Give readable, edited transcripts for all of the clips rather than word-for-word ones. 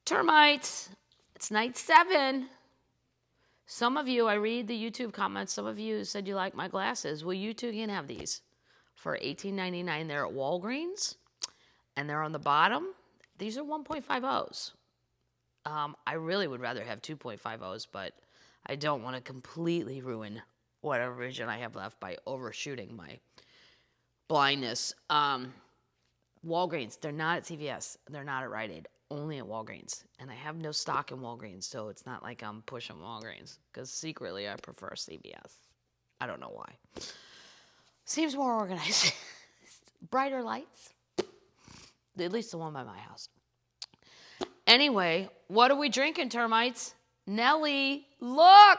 Termites, it's night 7. Some of you, I read the YouTube comments, some of you said you like my glasses. Well, you too can have these for $18.99. They're at Walgreens, and they're on the bottom. These are 1.50s. I really would rather have 2.50s, but I don't want to completely ruin whatever vision I have left by overshooting my blindness. Walgreens, they're not at CVS. They're not at Rite Aid. Only at Walgreens. And I have no stock in Walgreens, so it's not like I'm pushing Walgreens. Because secretly, I prefer CVS. I don't know why. Seems more organized. Brighter lights. At least the one by my house. Anyway, what are we drinking, Termites? Nelly, look!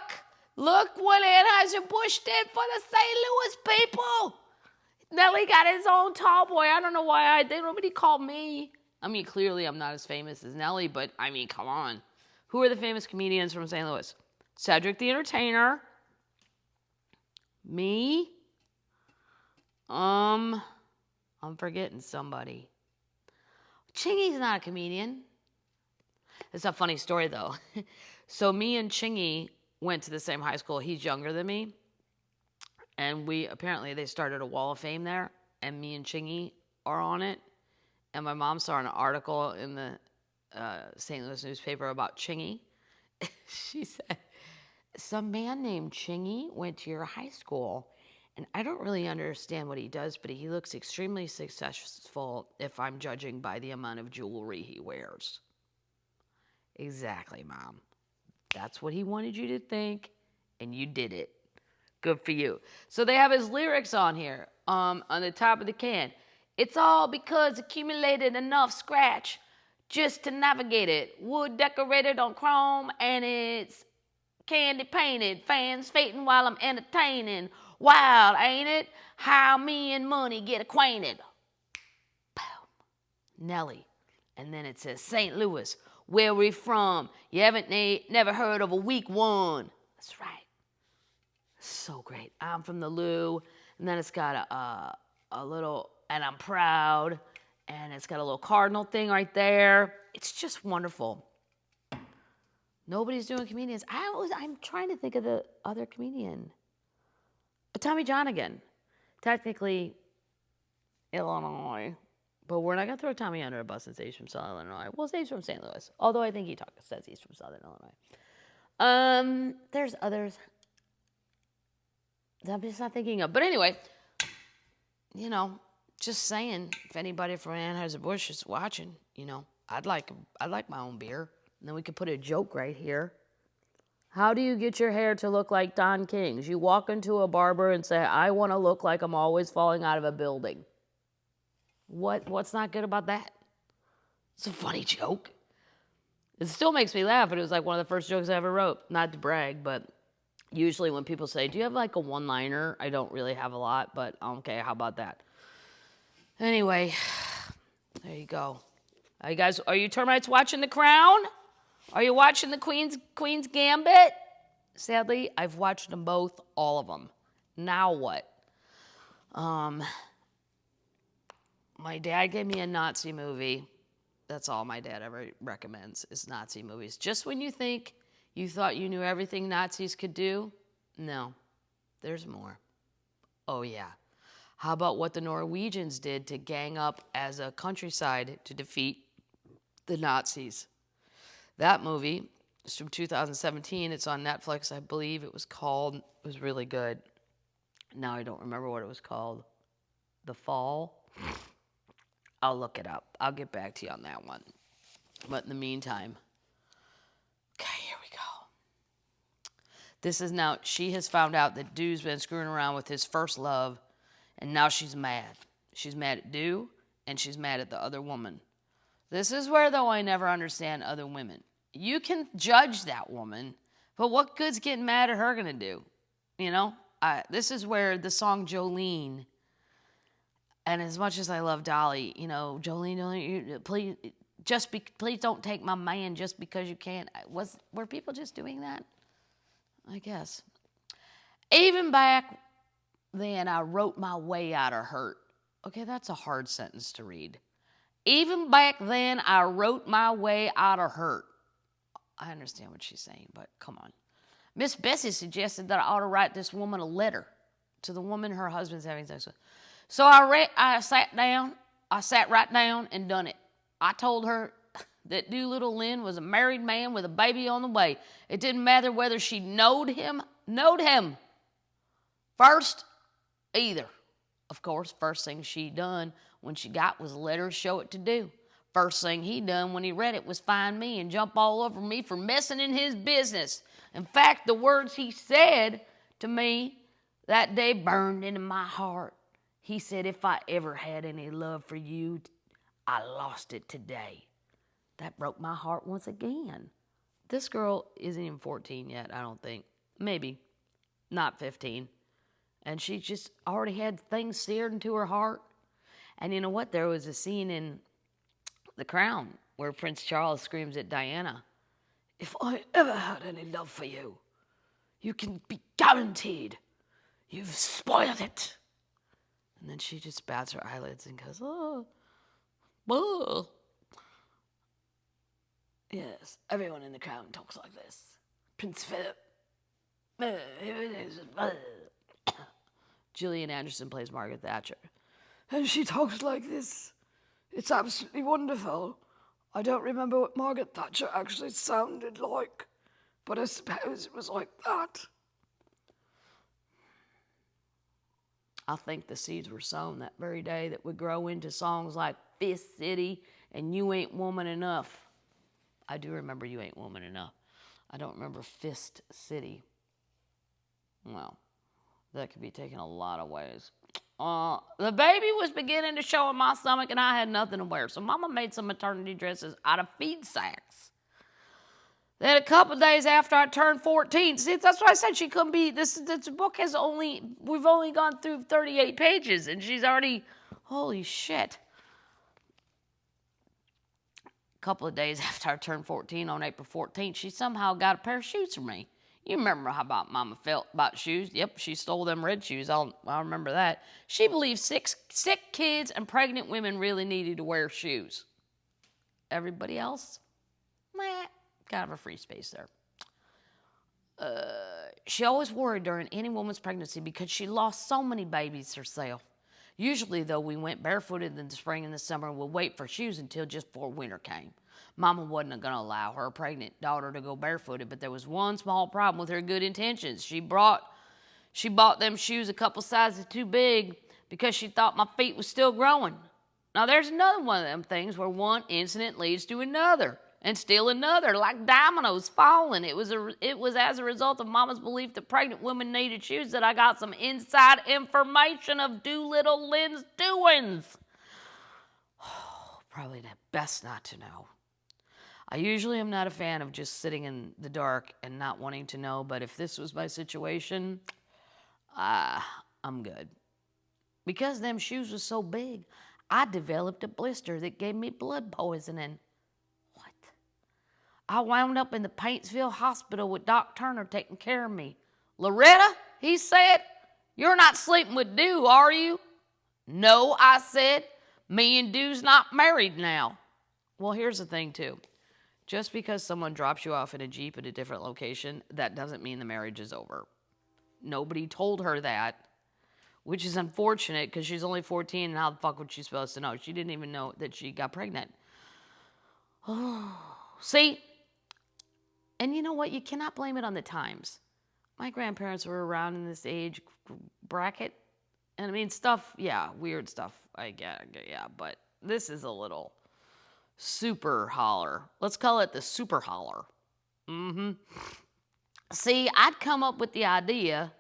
Look what Anheuser-Busch did for the St. Louis people! Nelly got his own tall boy. I don't know why nobody called me. I mean, clearly I'm not as famous as Nelly, but I mean, come on. Who are the famous comedians from St. Louis? Cedric the Entertainer. Me. I'm forgetting somebody. Chingy's not a comedian. It's a funny story, though. So me and Chingy went to the same high school. He's younger than me. And they started a wall of fame there. And me and Chingy are on it. And my mom saw an article in the St. Louis newspaper about Chingy. She said, some man named Chingy went to your high school. And I don't really understand what he does, but he looks extremely successful if I'm judging by the amount of jewelry he wears. Exactly, Mom. That's what he wanted you to think, and you did it. Good for you. So they have his lyrics on here, on the top of the can. It's all because accumulated enough scratch just to navigate it. Wood decorated on chrome, and it's candy painted. Fans fading while I'm entertaining. Wild, ain't it? How me and money get acquainted. Boom. Nelly. And then it says St. Louis. Where we from? You haven't never heard of a weak one. That's right. So great. I'm from the Lou. And then it's got a little, and I'm proud. And it's got a little cardinal thing right there. It's just wonderful. Nobody's doing comedians. I'm trying to think of the other comedian. Tommy John again. Technically, Illinois. But we're not going to throw Tommy under a bus and say he's from Southern Illinois. We'll say he's from St. Louis. Although I think he says he's from Southern Illinois. There's others that I'm just not thinking of. But anyway, just saying, if anybody from Anheuser-Busch is watching, I'd like my own beer. And then we could put a joke right here. How do you get your hair to look like Don King's? You walk into a barber and say, I want to look like I'm always falling out of a building. What's not good about that? It's a funny joke. It still makes me laugh. It was like one of the first jokes I ever wrote. Not to brag, but usually when people say, do you have like a one-liner? I don't really have a lot, but okay, how about that? Anyway, there you go. Are you Termites watching The Crown? Are you watching the Queen's Gambit? Sadly, I've watched them both, all of them. Now what? My dad gave me a Nazi movie. That's all my dad ever recommends is Nazi movies. Just when you think you thought you knew everything Nazis could do, no, there's more. Oh, yeah. How about what the Norwegians did to gang up as a countryside to defeat the Nazis? That movie is from 2017. It's on Netflix, I believe it was called. It was really good. Now I don't remember what it was called. The Fall? I'll look it up. I'll get back to you on that one. But in the meantime, okay, here we go. This is now, she has found out that Dude's been screwing around with his first love, and now she's mad. She's mad at Dude, and she's mad at the other woman. This is where, though, I never understand other women. You can judge that woman, but what good's getting mad at her going to do? This is where the song Jolene, and as much as I love Dolly, Jolene, please don't take my man just because you can't. Were people just doing that? I guess. Even back then, I wrote my way out of hurt. Okay, that's a hard sentence to read. Even back then, I wrote my way out of hurt. I understand what she's saying, but come on. Miss Bessie suggested that I ought to write this woman a letter to the woman her husband's having sex with. So I sat right down and done it. I told her that Doolittle Lynn was a married man with a baby on the way. It didn't matter whether she knowed him first either. Of course, first thing she done when she got was a letter to show it to do. First thing he done when he read it was find me and jump all over me for messing in his business. In fact, the words he said to me that day burned into my heart. He said, if I ever had any love for you, I lost it today. That broke my heart once again. This girl isn't even 14 yet, I don't think. Maybe. Not 15. And she just already had things seared into her heart. And you know what? There was a scene in The Crown where Prince Charles screams at Diana, if I ever had any love for you, you can be guaranteed you've spoiled it. And then she just bats her eyelids and goes, oh. Yes, everyone in The Crown talks like this. Prince Philip. Gillian Anderson plays Margaret Thatcher. And she talks like this. It's absolutely wonderful. I don't remember what Margaret Thatcher actually sounded like, but I suppose it was like that. I think the seeds were sown that very day that would grow into songs like Fist City and You Ain't Woman Enough. I do remember You Ain't Woman Enough. I don't remember Fist City. Well, that could be taken a lot of ways. The baby was beginning to show in my stomach and I had nothing to wear. So Mama made some maternity dresses out of feed sacks. Then a couple of days after I turned 14, see, that's why I said she couldn't be, this book we've only gone through 38 pages and she's already, holy shit. A couple of days after I turned 14 on April 14th, she somehow got a pair of shoes for me. You remember how about Mama felt about shoes? Yep, she stole them red shoes. I remember that. She believed sick kids and pregnant women really needed to wear shoes. Everybody else? Meh, kind of a free space there. She always worried during any woman's pregnancy because she lost so many babies herself. Usually, though, we went barefooted in the spring and the summer and would wait for shoes until just before winter came. Mama wasn't going to allow her pregnant daughter to go barefooted, but there was one small problem with her good intentions. She bought them shoes a couple sizes too big because she thought my feet was still growing. Now, there's another one of them things where one incident leads to another, and still another, like dominoes falling. It was as a result of Mama's belief that pregnant women needed shoes that I got some inside information of Doolittle Lynn's doings. Probably the best not to know. I usually am not a fan of just sitting in the dark and not wanting to know, but if this was my situation, I'm good. Because them shoes was so big, I developed a blister that gave me blood poisoning. What? I wound up in the Paintsville Hospital with Doc Turner taking care of me. Loretta, he said, you're not sleeping with Dew, are you? No, I said, me and Dew's not married now. Well, here's the thing, too. Just because someone drops you off in a Jeep at a different location, that doesn't mean the marriage is over. Nobody told her that, which is unfortunate because she's only 14 and how the fuck was she supposed to know? She didn't even know that she got pregnant. Oh, see? And you know what? You cannot blame it on the times. My grandparents were around in this age bracket. And I mean, stuff, yeah, weird stuff, I get, yeah, but this is a little super holler. Let's call it the super holler. See, I'd come up with the idea,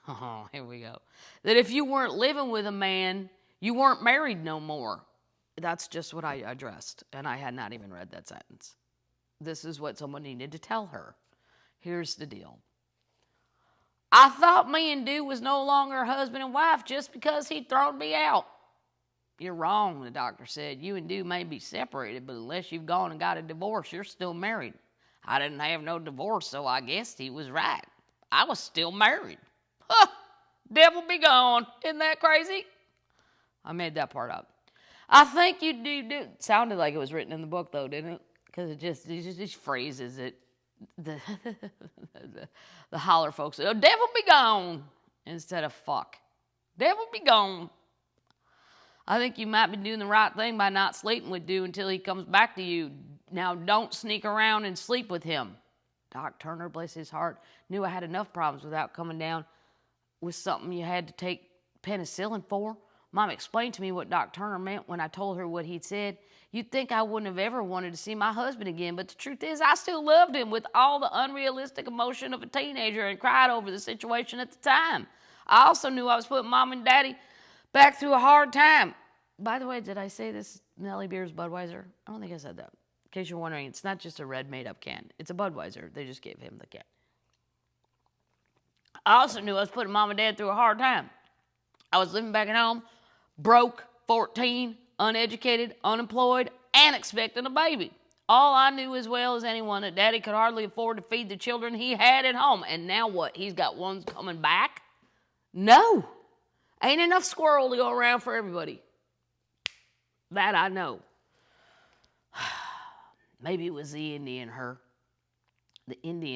oh, here we go, that if you weren't living with a man, you weren't married no more. That's just what I addressed, and I had not even read that sentence. This is what someone needed to tell her. Here's the deal. I thought me and Dew was no longer husband and wife just because he'd thrown me out. You're wrong, the doctor said. You and Dew may be separated, but unless you've gone and got a divorce, you're still married. I didn't have no divorce, so I guess he was right. I was still married. Huh, devil be gone. Isn't that crazy? I made that part up. I think you do. Sounded like it was written in the book, though, didn't it? Because it just phrases it. The, the holler folks say, "Oh, devil be gone," instead of fuck. Devil be gone. I think you might be doing the right thing by not sleeping with Dew until he comes back to you. Now, don't sneak around and sleep with him. Doc Turner, bless his heart, knew I had enough problems without coming down with something you had to take penicillin for. Mom explained to me what Doc Turner meant when I told her what he'd said. You'd think I wouldn't have ever wanted to see my husband again, but the truth is I still loved him with all the unrealistic emotion of a teenager and cried over the situation at the time. I also knew I was putting Mom and Daddy back through a hard time. By the way, did I say this Nelly-themed Budweiser? I don't think I said that. In case you're wondering, it's not just a red made-up can. It's a Budweiser. They just gave him the can. I also knew I was putting Mom and Dad through a hard time. I was living back at home, broke, 14, uneducated, unemployed, and expecting a baby. All I knew as well as anyone that Daddy could hardly afford to feed the children he had at home. And now what? He's got ones coming back? No. Ain't enough squirrel to go around for everybody. That I know. Maybe it was the Indian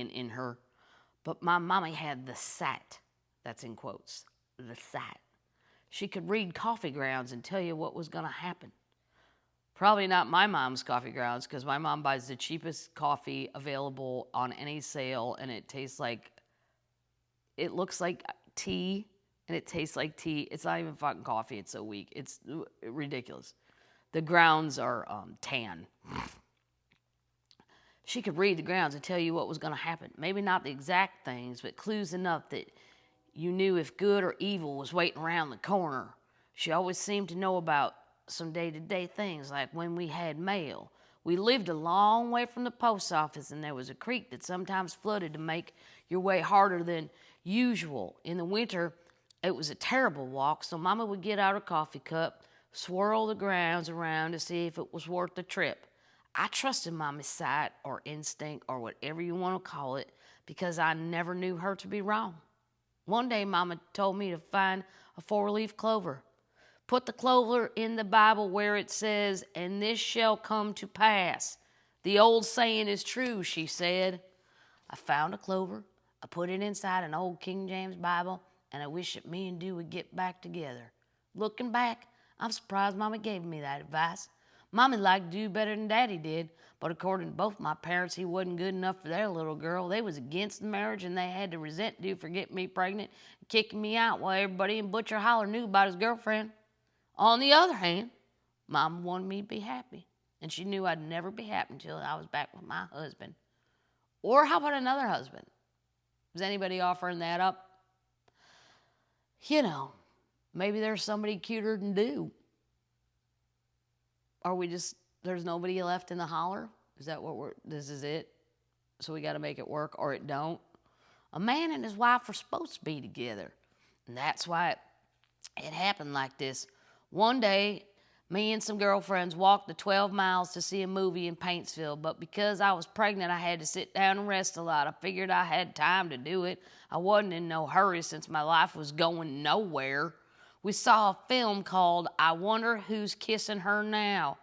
in her. But my mommy had the sat. That's in quotes. The sat. She could read coffee grounds and tell you what was going to happen. Probably not my mom's coffee grounds, because my mom buys the cheapest coffee available on any sale, and it looks like tea, and it tastes like tea. It's not even fucking coffee. It's so weak. It's ridiculous. The grounds are tan. She could read the grounds and tell you what was going to happen. Maybe not the exact things, but clues enough that you knew if good or evil was waiting around the corner. She always seemed to know about some day-to-day things, like when we had mail. We lived a long way from the post office, and there was a creek that sometimes flooded to make your way harder than usual. In the winter, it was a terrible walk, so Mama would get out her coffee cup, swirl the grounds around to see if it was worth the trip. I trusted Mommy's sight or instinct or whatever you want to call it, because I never knew her to be wrong. One day, Mama told me to find a 4-leaf clover. Put the clover in the Bible where it says, "And this shall come to pass. The old saying is true," she said. I found a clover. I put it inside an old King James Bible, and I wish that me and Dew would get back together. Looking back, I'm surprised Mama gave me that advice. Mommy liked Dew better than Daddy did, but according to both my parents, he wasn't good enough for their little girl. They was against the marriage, and they had to resent Dew for getting me pregnant and kicking me out while everybody in Butcher Holler knew about his girlfriend. On the other hand, Mama wanted me to be happy, and she knew I'd never be happy until I was back with my husband. Or how about another husband? Is anybody offering that up? You know, maybe there's somebody cuter than Dew. Are we just, there's nobody left in the holler? Is that what this is it? So we got to make it work, or it don't? A man and his wife were supposed to be together, and that's why it happened like this. One day, me and some girlfriends walked the 12 miles to see a movie in Paintsville, but because I was pregnant, I had to sit down and rest a lot. I figured I had time to do it. I wasn't in no hurry since my life was going nowhere. We saw a film called I Wonder Who's Kissing Her Now.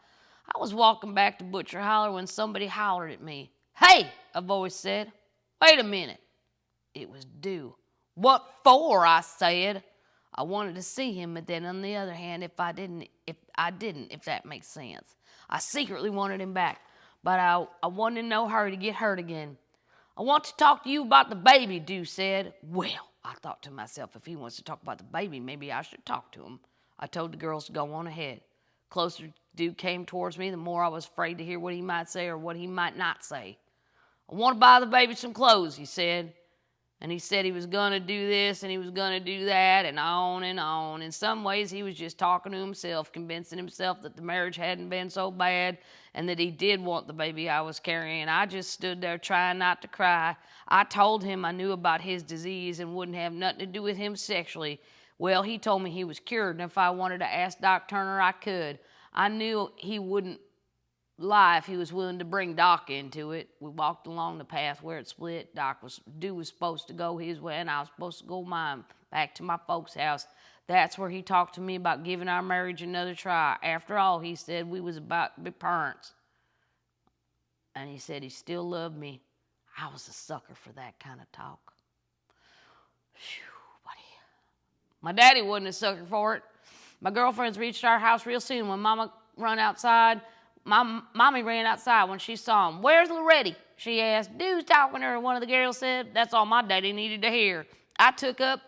I was walking back to Butcher Holler when somebody hollered at me. "Hey," a voice said. "Wait a minute." It was Dew. "What for?" I said. I wanted to see him, but then on the other hand, if that makes sense. I secretly wanted him back, but I wasn't in no hurry to get hurt again. "I want to talk to you about the baby," Dew said. Well, I thought to myself, if he wants to talk about the baby, maybe I should talk to him. I told the girls to go on ahead. Closer Dew came towards me, the more I was afraid to hear what he might say or what he might not say. "I want to buy the baby some clothes," he said. And he said he was going to do this and he was going to do that and on and on. In some ways, he was just talking to himself, convincing himself that the marriage hadn't been so bad and that he did want the baby I was carrying. I just stood there trying not to cry. I told him I knew about his disease and wouldn't have nothing to do with him sexually. Well, he told me he was cured, and if I wanted to ask Doc Turner, I could. I knew he wouldn't lie if he was willing to bring Doc into it. We walked along the path where it split. Dew was supposed to go his way, and I was supposed to go mine, back to my folks' house. That's where he talked to me about giving our marriage another try. After all, he said we was about to be parents. And he said he still loved me. I was a sucker for that kind of talk. Phew, buddy. My daddy wasn't a sucker for it. My girlfriends reached our house real soon. When Mama run outside, Mommy ran outside when she saw him. Where's Loretta? She asked. Dude's talking to her, one of the girls said. That's all my daddy needed to hear. I took up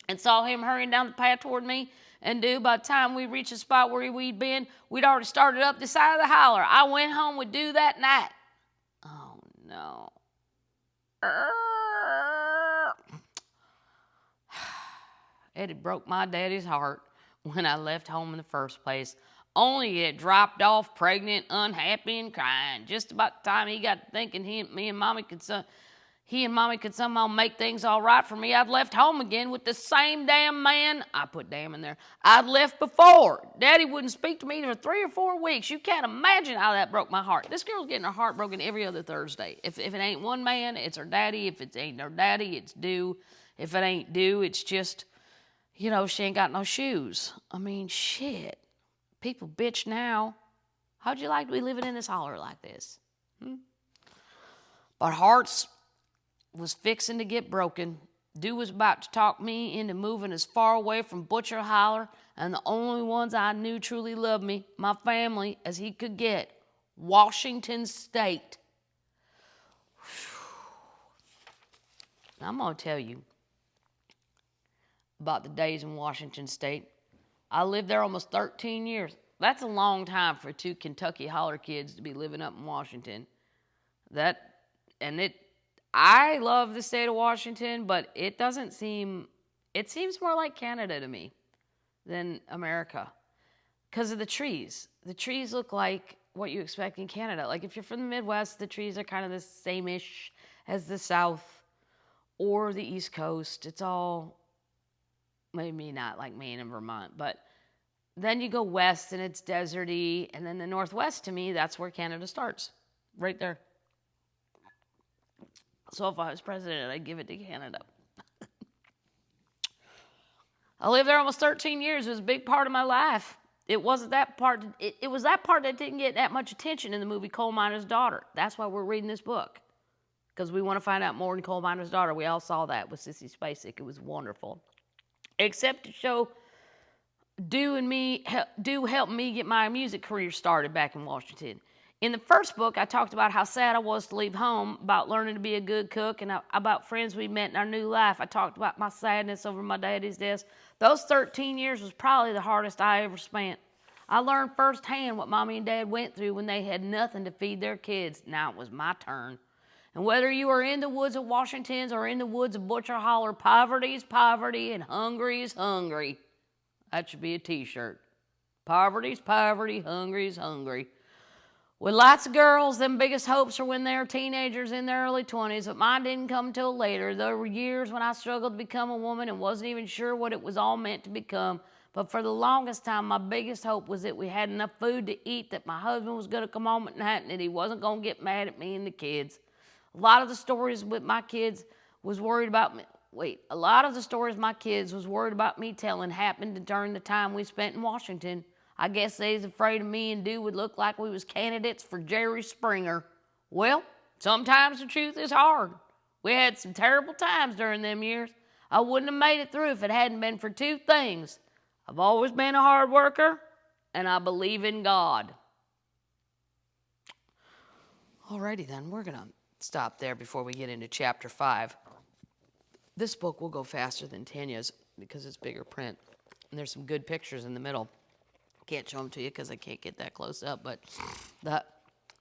and saw him hurrying down the path toward me. And dude, by the time we reached the spot where we'd been, we'd already started up the side of the holler. I went home with dude that night. Oh, no. It had broke my daddy's heart when I left home in the first place. Only to get dropped off pregnant, unhappy, and crying. Just about the time he got to thinking he and Mommy could somehow make things all right for me, I'd left home again with the same damn man. I put damn in there. I'd left before. Daddy wouldn't speak to me for 3 or 4 weeks. You can't imagine how that broke my heart. This girl's getting her heart broken every other Thursday. If it ain't one man, it's her daddy. If it ain't her daddy, it's due. If it ain't due, it's just, she ain't got no shoes. I mean, shit. People bitch now. How'd you like to be living in this holler like this? But hearts was fixing to get broken. Dude was about to talk me into moving as far away from Butcher Holler and the only ones I knew truly loved me, my family, as he could get. Washington State. I'm going to tell you about the days in Washington State. I lived there almost 13 years. That's a long time for 2 Kentucky holler kids to be living up in Washington. I love the state of Washington, but it seems more like Canada to me than America because of the trees. The trees look like what you expect in Canada. Like if you're from the Midwest, the trees are kind of the same-ish as the South or the East Coast. It's all, maybe not like Maine and Vermont, but then you go west and it's deserty, and then the Northwest, to me, that's where Canada starts, right there. So if I was president, I'd give it to Canada. I lived there almost 13 years. It was a big part of my life. It wasn't that part. It was that part that didn't get that much attention in the movie Coal Miner's Daughter. That's why we're reading this book, because we want to find out more in Coal Miner's Daughter. We all saw that with Sissy Spacek. It was wonderful. Except to show Do helped me get my music career started back in Washington. In the first book, I talked about how sad I was to leave home, about learning to be a good cook, and about friends we met in our new life. I talked about my sadness over my daddy's death. Those 13 years was probably the hardest I ever spent. I learned firsthand what Mommy and Dad went through when they had nothing to feed their kids. Now it was my turn. And whether you are in the woods of Washington or in the woods of Butcher Holler, poverty is poverty and hungry is hungry. That should be a t-shirt. Poverty's poverty, hungry is hungry. With lots of girls, them biggest hopes are when they're teenagers in their early 20s, but mine didn't come till later. There were years when I struggled to become a woman and wasn't even sure what it was all meant to become. But for the longest time, my biggest hope was that we had enough food to eat, that my husband was going to come home at night, and that he wasn't going to get mad at me and the kids. A lot of the stories with my kids was worried about me. A lot of the stories my kids was worried about me telling happened during the time we spent in Washington. I guess they was afraid of me and Dude would look like we was candidates for Jerry Springer. Well, sometimes the truth is hard. We had some terrible times during them years. I wouldn't have made it through if it hadn't been for 2 things. I've always been a hard worker, and I believe in God. Alrighty then, we're going to stop there before we get into chapter 5. This book will go faster than Tanya's because it's bigger print. And there's some good pictures in the middle. Can't show them to you because I can't get that close up, but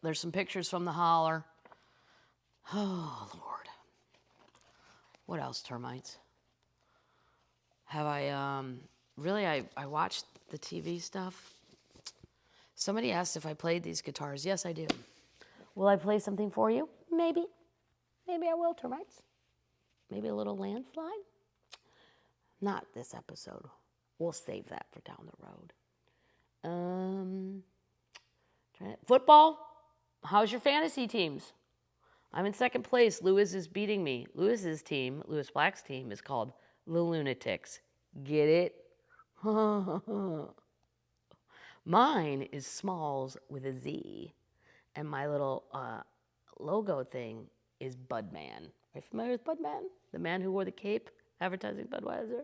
there's some pictures from the holler. Oh, Lord. What else, Termites? Have I, really, I watched the TV stuff. Somebody asked if I played these guitars. Yes, I do. Will I play something for you? Maybe. Maybe I will, Termites. Maybe a little landslide? Not this episode. We'll save that for down the road. Football? How's your fantasy teams? I'm in second place. Lewis is beating me. Lewis Black's team, is called the Lunatics. Get it? Mine is Smalls with a Z. And my little logo thing is Budman. Are you familiar with Budman? The man who wore the cape advertising Budweiser?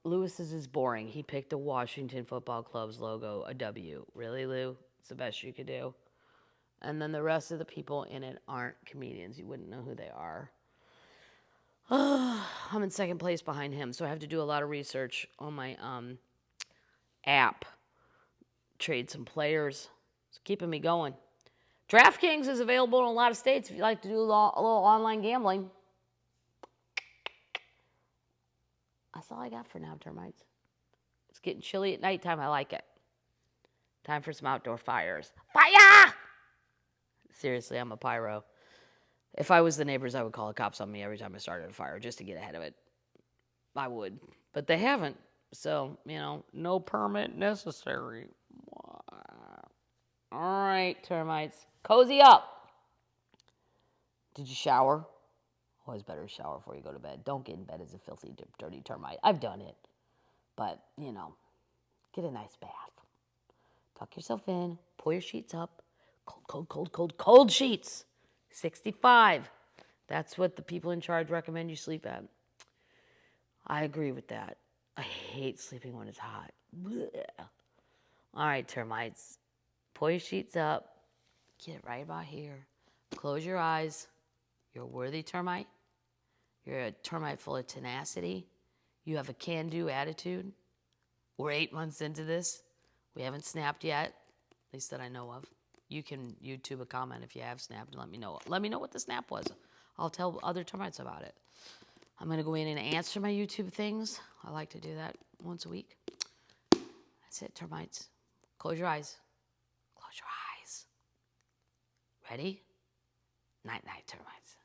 Lewis's is boring. He picked a Washington Football Club's logo, a W. Really, Lou? It's the best you could do. And then the rest of the people in it aren't comedians. You wouldn't know who they are. I'm in second place behind him, so I have to do a lot of research on my app. Trade some players. It's keeping me going. DraftKings is available in a lot of states if you like to do a little online gambling. That's all I got for now, termites. It's getting chilly at nighttime. I like it. Time for some outdoor fires. Fire! Seriously, I'm a pyro. If I was the neighbors, I would call the cops on me every time I started a fire just to get ahead of it. I would. But they haven't. So, no permit necessary. All right, termites. Cozy up. Did you shower? Always better to shower before you go to bed. Don't get in bed as a filthy, dirty termite. I've done it. But, get a nice bath. Tuck yourself in. Pull your sheets up. Cold sheets. 65. That's what the people in charge recommend you sleep at. I agree with that. I hate sleeping when it's hot. Blech. All right, termites. Pull your sheets up. Get right about here. Close your eyes. You're a worthy termite. You're a termite full of tenacity. You have a can-do attitude. We're 8 months into this. We haven't snapped yet, at least that I know of. You can YouTube a comment if you have snapped and let me know. Let me know what the snap was. I'll tell other termites about it. I'm going to go in and answer my YouTube things. I like to do that once a week. That's it, termites. Close your eyes. Close your eyes. Ready? Night-night, termites.